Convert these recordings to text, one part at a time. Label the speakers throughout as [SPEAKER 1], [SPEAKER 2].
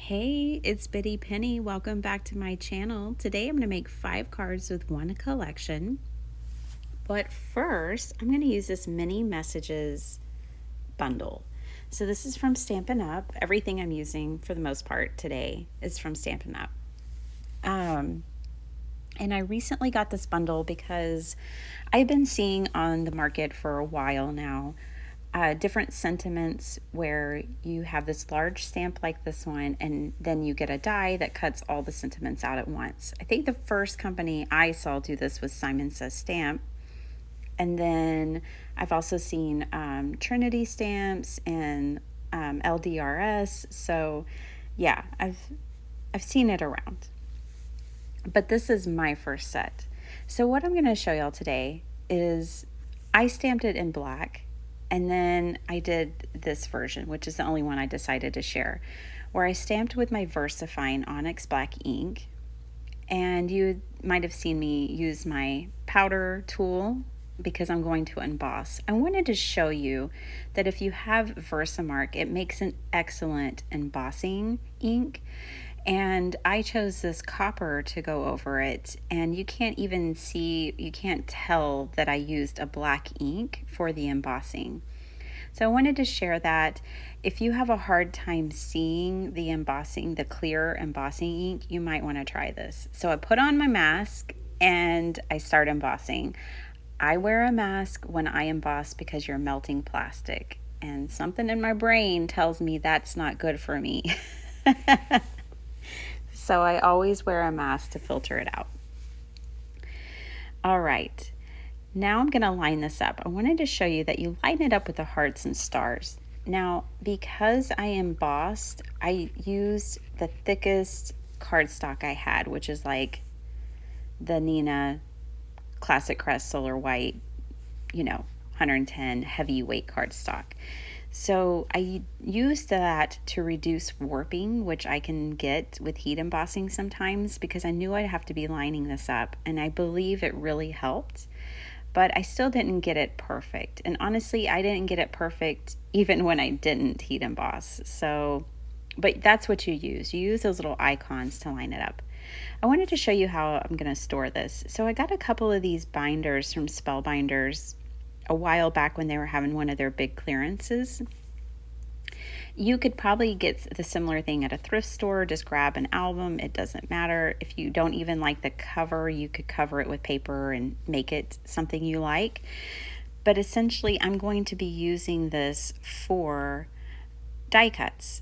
[SPEAKER 1] Hey, it's Biddy Penny. Welcome back to my channel. Today I'm going to make 5 cards with one collection. But first, I'm going to use this mini messages bundle. So this is from Stampin Up. Everything I'm using for the most part today is from Stampin Up. And I recently got this bundle because I've been seeing on the market for a while now different sentiments where you have this large stamp like this one, and then you get a die that cuts all the sentiments out at once. I think the first company I saw do this was Simon Says Stamp. And then I've also seen Trinity Stamps and LDRS. So yeah, I've seen it around. But this is my first set. So what I'm going to show y'all today is I stamped it in black, and then I did this version, which is the only one I decided to share, where I stamped with my VersaFine Onyx Black ink. And you might have seen me use my powder tool because I'm going to emboss. I wanted to show you that if you have Versamark, it makes an excellent embossing ink. And I chose this copper to go over it, and you can't even see, you can't tell that I used a black ink for the embossing. So I wanted to share that if you have a hard time seeing the embossing, the clear embossing ink, you might want to try this. So I put on my mask and I start embossing. I wear a mask when I emboss because you're melting plastic, and something in my brain tells me that's not good for me. So I always wear a mask to filter it out. All right, now I'm going to line this up. I wanted to show you that you line it up with the hearts and stars. Now, because I embossed, I used the thickest cardstock I had, which is like the Nina Classic Crest Solar White, 110 heavyweight cardstock. So I used that to reduce warping, which I can get with heat embossing sometimes, because I knew I'd have to be lining this up, and I believe it really helped. But I still didn't get it perfect. And honestly, I didn't get it perfect even when I didn't heat emboss. So, but that's what you use. You use those little icons to line it up. I wanted to show you how I'm going to store this. So I got a couple of these binders from Spellbinders a while back when they were having one of their big clearances. You could probably get the similar thing at a thrift store. Just grab an album. It doesn't matter. If you don't even like the cover, you could cover it with paper and make it something you like. But essentially, I'm going to be using this for die cuts.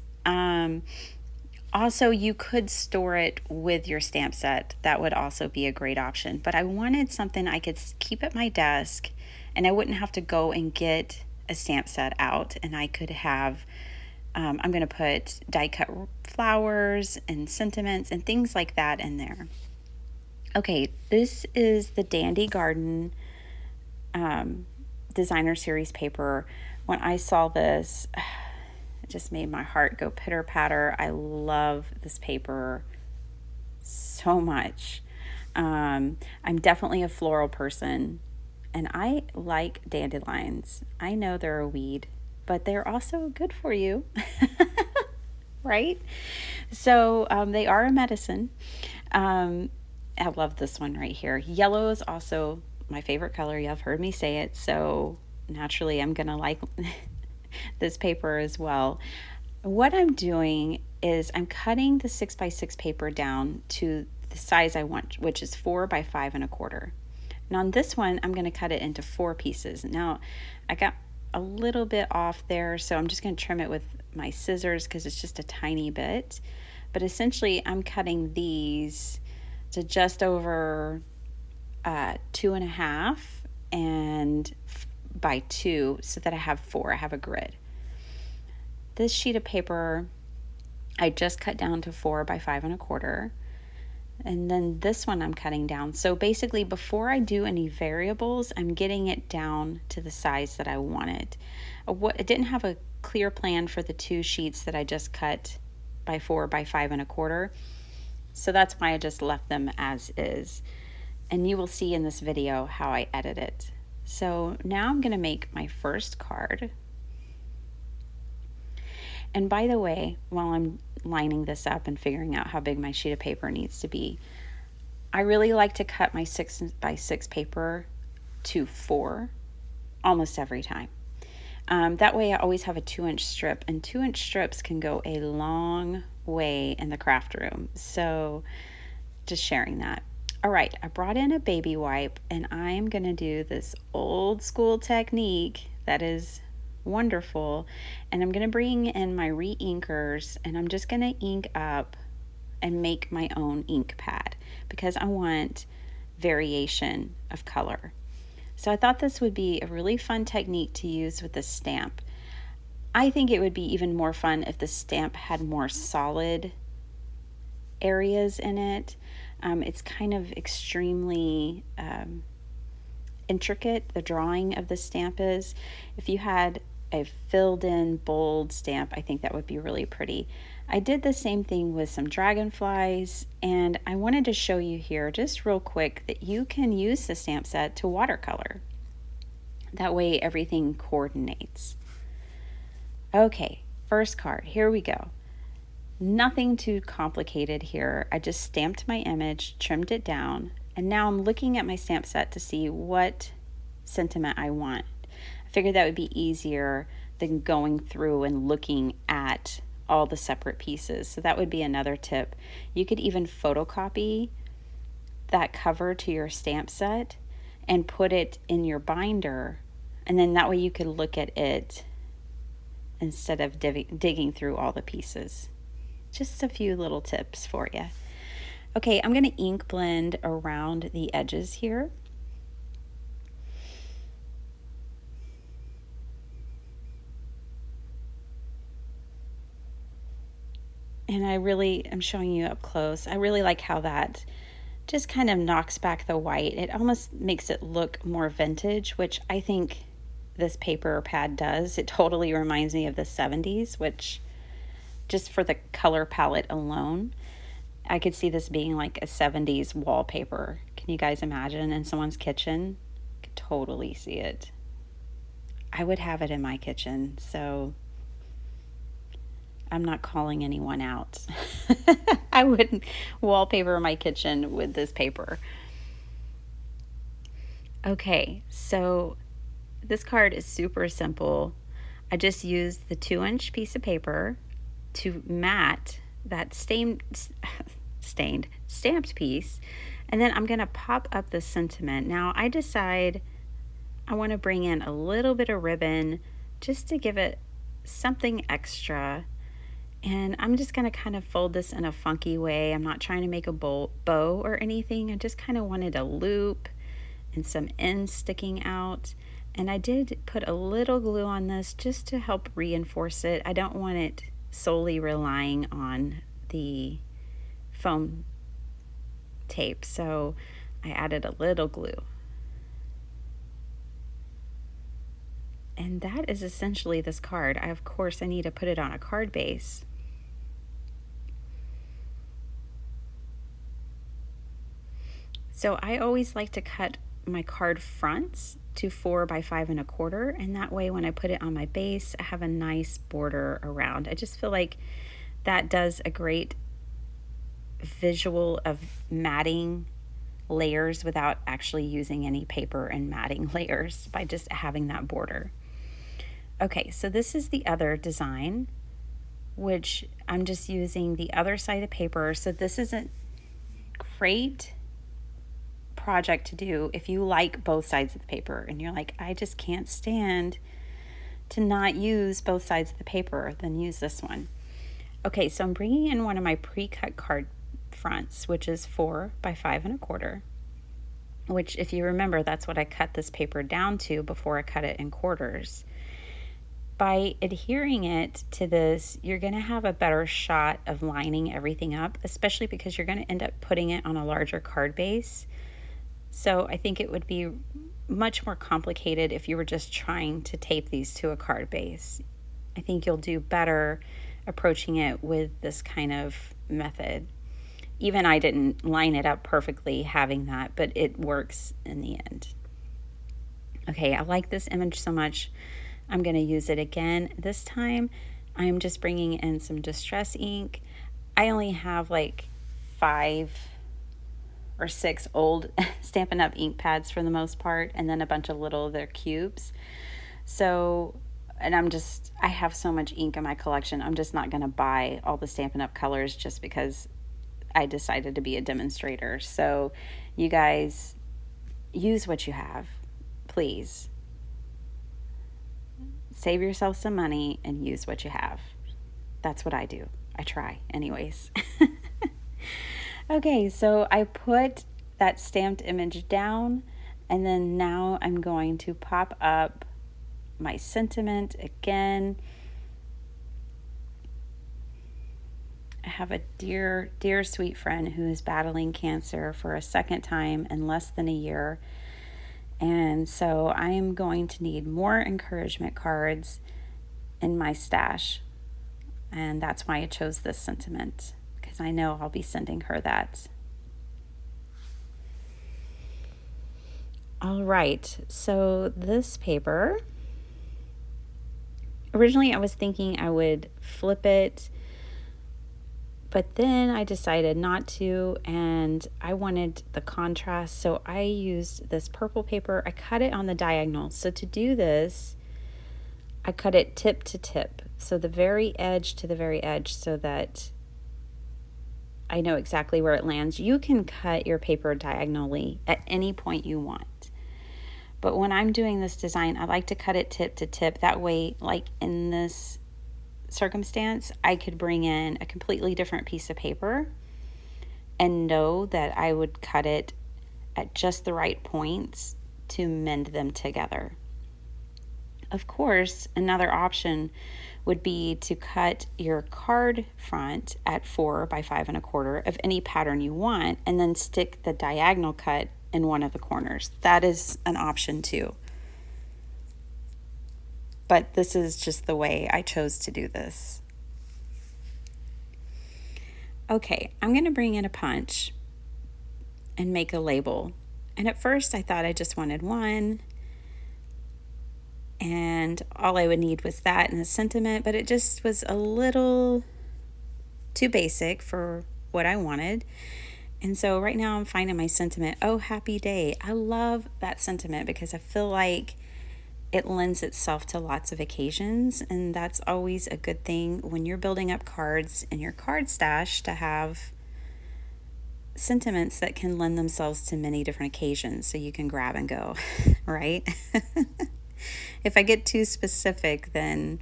[SPEAKER 1] Also, you could store it with your stamp set. That would also be a great option. But I wanted something I could keep at my desk, and I wouldn't have to go and get a stamp set out, and I could have, I'm going to put die cut flowers and sentiments and things like that in there. Okay, this is the Dandy Garden Designer Series paper. When I saw this, it just made my heart go pitter patter. I love this paper so much. I'm definitely a floral person, and I like dandelions. I know they're a weed, but they're also good for you, right? So they are a medicine. I love this one right here. Yellow is also my favorite color. You've heard me say it, so naturally I'm going to like this paper as well. What I'm doing is I'm cutting the 6x6 paper down to the size I want, which is 4 by 5 1/4. And on this one, I'm going to cut it into 4 pieces. Now, I got a little bit off there, so I'm just going to trim it with my scissors because it's just a tiny bit. But essentially, I'm cutting these to just over 2.5 and by 2, so that I have 4. I have a grid. This sheet of paper, I just cut down to 4 by 5 1/4. And then this one I'm cutting down. So basically, before I do any variables, I'm getting it down to the size that I wanted. I didn't have a clear plan for the 2 sheets that I just cut by 4 by 5 1/4. So that's why I just left them as is. And you will see in this video how I edit it. So now I'm going to make my first card. And by the way, while I'm lining this up and figuring out how big my sheet of paper needs to be, I really like to cut my 6x6 paper to 4 almost every time. That way I always have a 2-inch strip, and 2-inch strips can go a long way in the craft room. So just sharing that. All right, I brought in a baby wipe, and I'm going to do this old school technique that is wonderful. And I'm going to bring in my re-inkers, and I'm just going to ink up and make my own ink pad because I want variation of color. So I thought this would be a really fun technique to use with the stamp. I think it would be even more fun if the stamp had more solid areas in it. It's kind of extremely intricate, the drawing of the stamp is. If you had a filled in bold stamp, I think that would be really pretty. I did the same thing with some dragonflies, and I wanted to show you here just real quick that you can use the stamp set to watercolor. That way everything coordinates. Okay, first card, here we go. Nothing too complicated here. I just stamped my image, trimmed it down, and now I'm looking at my stamp set to see what sentiment I want. I figured that would be easier than going through and looking at all the separate pieces. So that would be another tip. You could even photocopy that cover to your stamp set and put it in your binder, and then that way you could look at it instead of digging through all the pieces. Just a few little tips for you. Okay, I'm going to ink blend around the edges here. And I'm showing you up close. I really like how that just kind of knocks back the white. It almost makes it look more vintage, which I think this paper pad does. It totally reminds me of the 70s, which just for the color palette alone, I could see this being like a 70s wallpaper. Can you guys imagine in someone's kitchen? I could totally see it. I would have it in my kitchen, so I'm not calling anyone out. I wouldn't wallpaper my kitchen with this paper. Okay, so this card is super simple. I just used the 2-inch piece of paper to mat that stamped piece, and then I'm going to pop up the sentiment. Now I decide I want to bring in a little bit of ribbon just to give it something extra, and I'm just going to kind of fold this in a funky way. I'm not trying to make a bow or anything. I just kind of wanted a loop and some ends sticking out, and I did put a little glue on this just to help reinforce it. I don't want it solely relying on the foam tape, so I added a little glue. And that is essentially this card. Of course, I need to put it on a card base. So I always like to cut my card fronts to 4 by 5 1/4, and that way when I put it on my base, I have a nice border around. I just feel like that does a great visual of matting layers without actually using any paper and matting layers by just having that border. Okay, so this is the other design, which I'm just using the other side of paper. So this is a great project to do if you like both sides of the paper and you're like, I just can't stand to not use both sides of the paper, then use this one. Okay, so I'm bringing in one of my pre-cut card fronts, which is 4 by 5 1/4, which, if you remember, that's what I cut this paper down to before I cut it in quarters. By adhering it to this, you're going to have a better shot of lining everything up, especially because you're going to end up putting it on a larger card base. So I think it would be much more complicated if you were just trying to tape these to a card base. I think you'll do better approaching it with this kind of method. Even I didn't line it up perfectly having that, but it works in the end. Okay, I like this image so much. I'm going to use it again. This time I'm just bringing in some distress ink. I only have like 5 or 6 old Stampin' Up ink pads for the most part, and then a bunch of little, they're cubes. So, and I have so much ink in my collection, I'm just not going to buy all the Stampin' Up colors just because I decided to be a demonstrator. So, you guys, use what you have, please. Save yourself some money and use what you have. That's what I do. I try, anyways. Okay, so I put that stamped image down, and then now I'm going to pop up my sentiment again. I have a dear, dear sweet friend who is battling cancer for a second time in less than a year. And so I am going to need more encouragement cards in my stash. And that's why I chose this sentiment, because I know I'll be sending her that. All right, so this paper, originally I was thinking I would flip it, but then I decided not to, and I wanted the contrast, so I used this purple paper. I cut it on the diagonal. So to do this, I cut it tip to tip, so the very edge to the very edge, so that I know exactly where it lands. You can cut your paper diagonally at any point you want. But when I'm doing this design, I like to cut it tip to tip. That way, like in this circumstance, I could bring in a completely different piece of paper and know that I would cut it at just the right points to mend them together. Of course, another option would be to cut your card front at 4 by 5 1/4 of any pattern you want, and then stick the diagonal cut in one of the corners. That is an option too. But this is just the way I chose to do this. Okay, I'm going to bring in a punch and make a label. And at first I thought I just wanted one, and all I would need was that and a sentiment, but it just was a little too basic for what I wanted. And so right now I'm finding my sentiment, oh, happy day. I love that sentiment because I feel like it lends itself to lots of occasions, and that's always a good thing when you're building up cards in your card stash, to have sentiments that can lend themselves to many different occasions so you can grab and go, right? If I get too specific, then,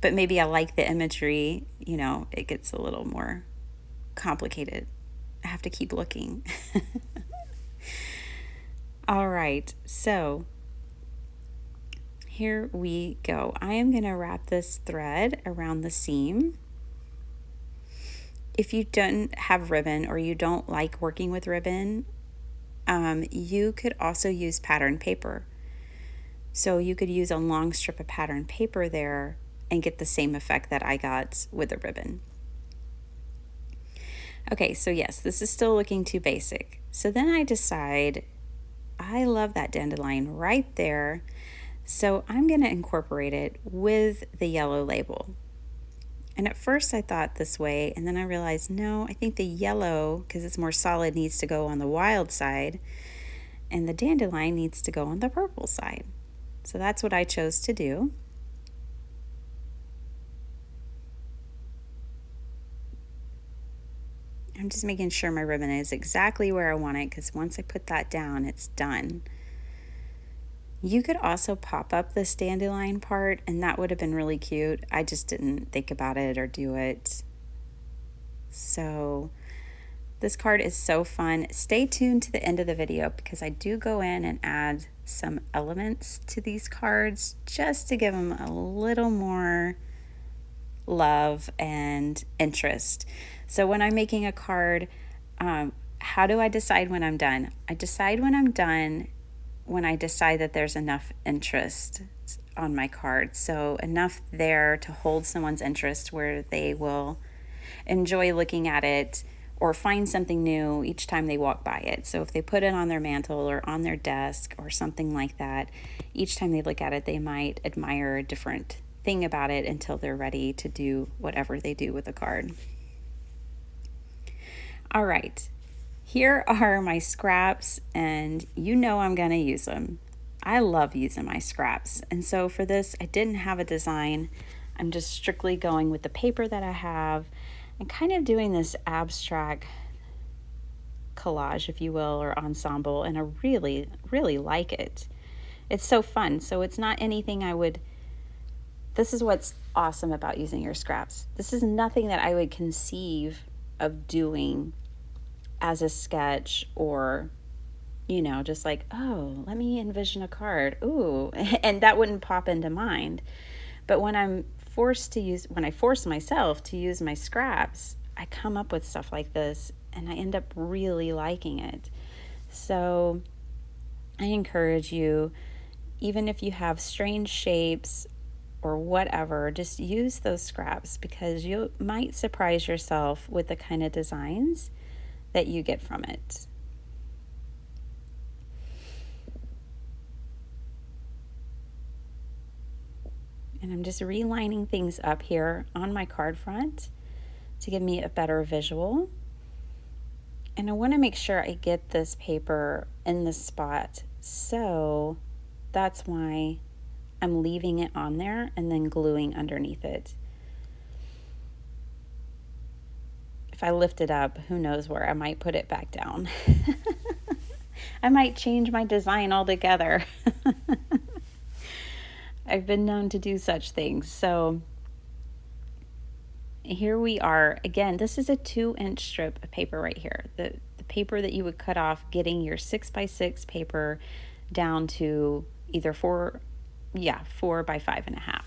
[SPEAKER 1] but maybe I like the imagery, it gets a little more complicated. I have to keep looking. All right, so here we go. I am going to wrap this thread around the seam. If you don't have ribbon or you don't like working with ribbon, you could also use pattern paper. So you could use a long strip of pattern paper there and get the same effect that I got with the ribbon. Okay, so yes, this is still looking too basic. So then I decide, I love that dandelion right there, so I'm going to incorporate it with the yellow label. And at first I thought this way, and then I realized, no, I think the yellow, because it's more solid, needs to go on the wild side, and the dandelion needs to go on the purple side. So that's what I chose to do. I'm just making sure my ribbon is exactly where I want it, because once I put that down, it's done. You could also pop up this dandelion part, and that would have been really cute. I just didn't think about it or do it. So this card is so fun. Stay tuned to the end of the video, because I do go in and add some elements to these cards just to give them a little more love and interest. So when I'm making a card, how do I decide when I'm done? I decide when I'm done when I decide that there's enough interest on my card. So enough there to hold someone's interest where they will enjoy looking at it or find something new each time they walk by it. So if they put it on their mantle or on their desk or something like that, each time they look at it, they might admire a different thing about it until they're ready to do whatever they do with the card. All right, here are my scraps, and you know I'm going to use them. I love using my scraps, and so for this I didn't have a design. I'm just strictly going with the paper that I have and kind of doing this abstract collage, if you will, or ensemble, and I really, really like it. It's so fun. So it's not anything this is what's awesome about using your scraps. This is nothing that I would conceive of doing as a sketch, or just like, oh, let me envision a card. Ooh, and that wouldn't pop into mind. But when I force myself to use my scraps, I come up with stuff like this, and I end up really liking it. So I encourage you, even if you have strange shapes or whatever, just use those scraps, because you might surprise yourself with the kind of designs that you get from it. And I'm just relining things up here on my card front to give me a better visual. And I want to make sure I get this paper in the spot, so that's why I'm leaving it on there and then gluing underneath it. If I lift it up, who knows where I might put it back down. I might change my design altogether. I've been known to do such things. So here we are. Again, this is a 2-inch strip of paper right here. The paper that you would cut off, getting your 6x6 paper down to either 4 by 5.5.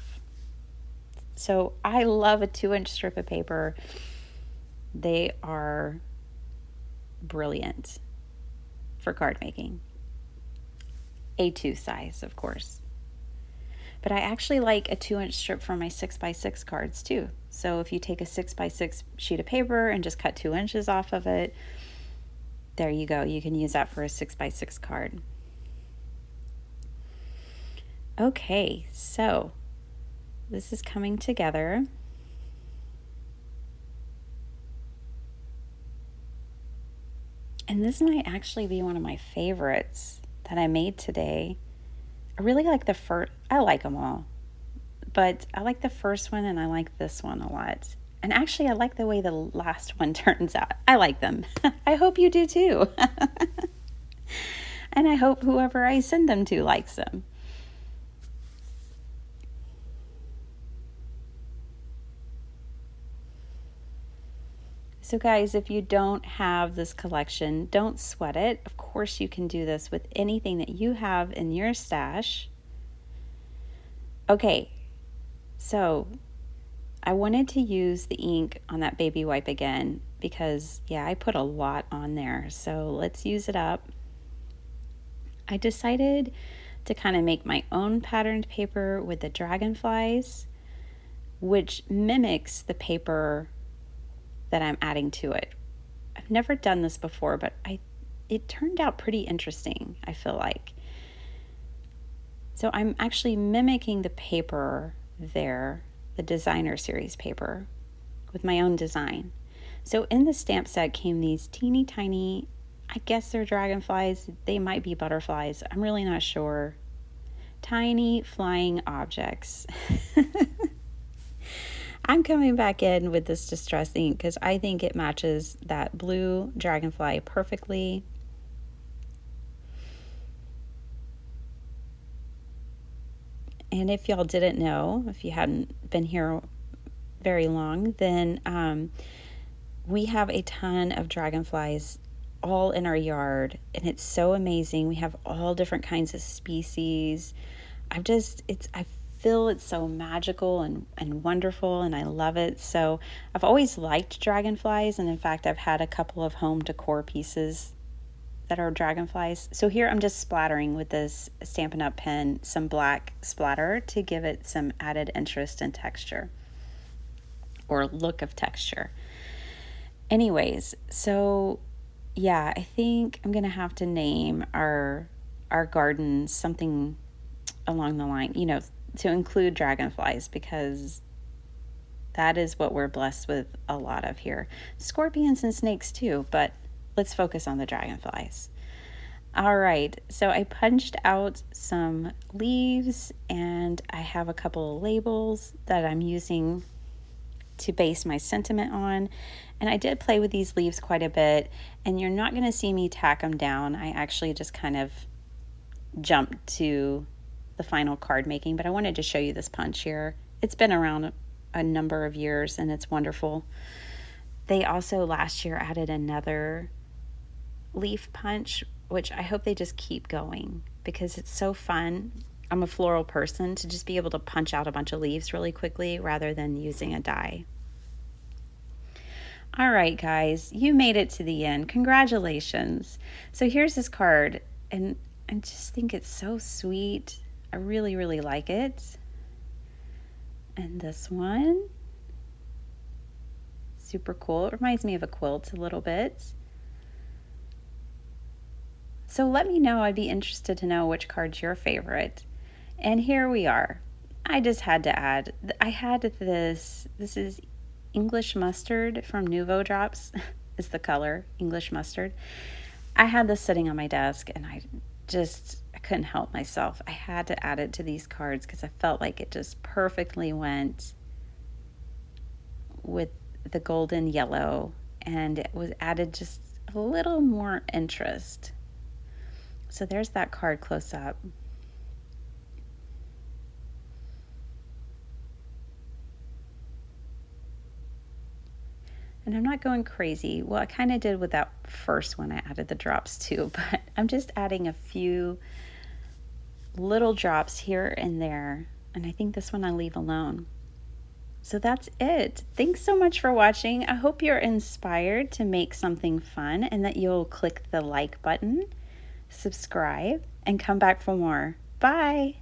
[SPEAKER 1] So I love a 2-inch strip of paper. They are brilliant for card making. A2 size, of course. But I actually like a 2-inch strip for my 6x6 cards too. So if you take a 6x6 sheet of paper and just cut 2 inches off of it, there you go. You can use that for a 6x6 card. Okay, so this is coming together. And this might actually be one of my favorites that I made today. I really like the first, I like them all, but I like the first one and I like this one a lot. And actually, I like the way the last one turns out. I like them. I hope you do too. And I hope whoever I send them to likes them. So guys, if you don't have this collection, don't sweat it. Of course, you can do this with anything that you have in your stash. Okay, so I wanted to use the ink on that baby wipe again because, yeah, I put a lot on there. So let's use it up. I decided to kind of make my own patterned paper with the dragonflies, which mimics the paper that I'm adding to it. I've never done this before, but it turned out pretty interesting, I feel like. So I'm actually mimicking the paper there, the designer series paper, with my own design. So in the stamp set came these teeny tiny, I guess they're dragonflies, they might be butterflies, I'm really not sure. Tiny flying objects. I'm coming back in with this distress ink because I think it matches that blue dragonfly perfectly. And if y'all didn't know, if you hadn't been here very long, then we have a ton of dragonflies all in our yard, and it's so amazing. We have all different kinds of species. I feel it's so magical and wonderful, and I love it. So I've always liked dragonflies, and in fact I've had a couple of home decor pieces that are dragonflies. So here I'm just splattering with this Stampin' Up pen some black splatter to give it some added interest and texture, or look of texture. Anyways, so yeah, I think I'm gonna have to name our garden something along the line, to include dragonflies because that is what we're blessed with a lot of here. Scorpions and snakes too, but let's focus on the dragonflies. All right, so I punched out some leaves and I have a couple of labels that I'm using to base my sentiment on. And I did play with these leaves quite a bit, and you're not going to see me tack them down. I actually just kind of jumped to the final card making, but I wanted to show you this punch here. It's been around a number of years and it's wonderful. They also last year added another leaf punch, which I hope they just keep going because it's so fun. I'm a floral person, to just be able to punch out a bunch of leaves really quickly rather than using a die. All right, guys, you made it to the end. Congratulations. So here's this card, and I just think it's so sweet. I really, really like it. And this one, super cool. It reminds me of a quilt a little bit. So let me know. I'd be interested to know which card's your favorite. And here we are. I just had to add, I had this is English Mustard from Nuvo Drops, is the color, English Mustard. I had this sitting on my desk and I couldn't help myself. I had to add it to these cards because I felt like it just perfectly went with the golden yellow, and it was added just a little more interest. So there's that card close up. And I'm not going crazy. Well, I kind of did with that first one. I added the drops too, but I'm just adding a few little drops here and there. And I think this one I'll leave alone. So that's it. Thanks so much for watching. I hope you're inspired to make something fun and that you'll click the like button, subscribe, and come back for more. Bye.